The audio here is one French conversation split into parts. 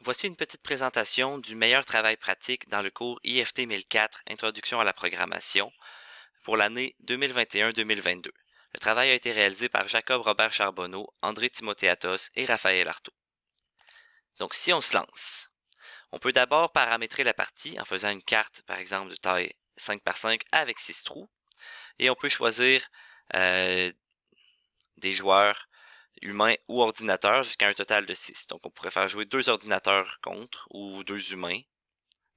Voici une petite présentation du meilleur travail pratique dans le cours IFT 1004 Introduction à la programmation pour l'année 2021-2022. Le travail a été réalisé par Jacob Robert Charbonneau, André Timothéatos et Raphaël Artaud. Donc si on se lance, on peut d'abord paramétrer la partie en faisant une carte par exemple de taille 5 par 5 avec 6 trous et on peut choisir des joueurs humains ou ordinateurs jusqu'à un total de 6. Donc on pourrait faire jouer 2 ordinateurs contre ou 2 humains,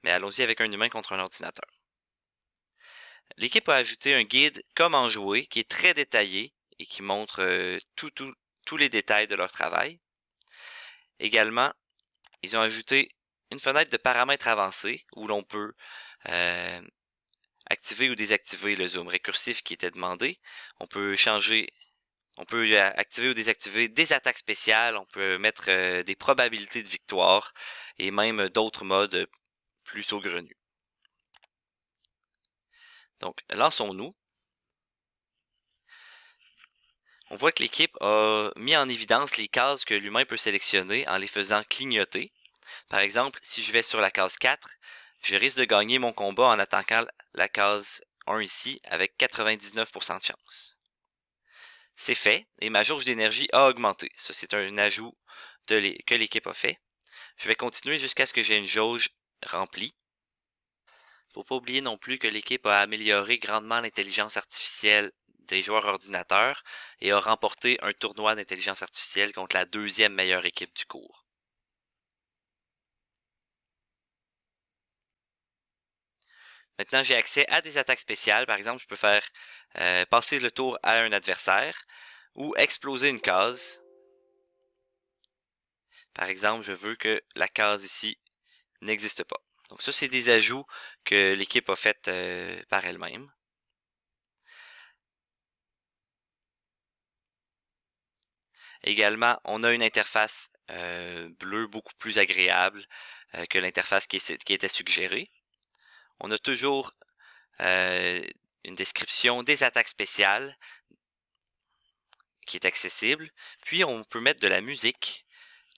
mais allons-y avec un humain contre un ordinateur. L'équipe a ajouté un guide comment jouer qui est très détaillé et qui montre tous les détails de leur travail. Également, ils ont ajouté une fenêtre de paramètres avancés où l'on peut activer ou désactiver le zoom récursif qui était demandé. On peut activer ou désactiver des attaques spéciales, on peut mettre des probabilités de victoire et même d'autres modes plus saugrenus. Donc, lançons-nous. On voit que l'équipe a mis en évidence les cases que l'humain peut sélectionner en les faisant clignoter. Par exemple, si je vais sur la case 4, je risque de gagner mon combat en attaquant la case 1 ici avec 99% de chance. C'est fait et ma jauge d'énergie a augmenté. Ça, c'est un ajout que l'équipe a fait. Je vais continuer jusqu'à ce que j'ai une jauge remplie. Faut pas oublier non plus que l'équipe a amélioré grandement l'intelligence artificielle des joueurs ordinateurs et a remporté un tournoi d'intelligence artificielle contre la deuxième meilleure équipe du cours. Maintenant, j'ai accès à des attaques spéciales. Par exemple, je peux faire passer le tour à un adversaire ou exploser une case. Par exemple, je veux que la case ici n'existe pas. Donc ça, c'est des ajouts que l'équipe a fait par elle-même. Également, on a une interface bleue beaucoup plus agréable que l'interface qui était suggérée. On a toujours une description des attaques spéciales qui est accessible. Puis, on peut mettre de la musique.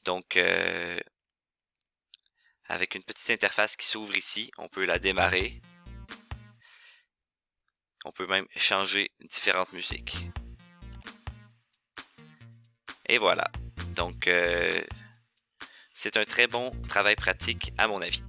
Donc, avec une petite interface qui s'ouvre ici, on peut la démarrer. On peut même changer différentes musiques. Et voilà. Donc, c'est un très bon travail pratique à mon avis.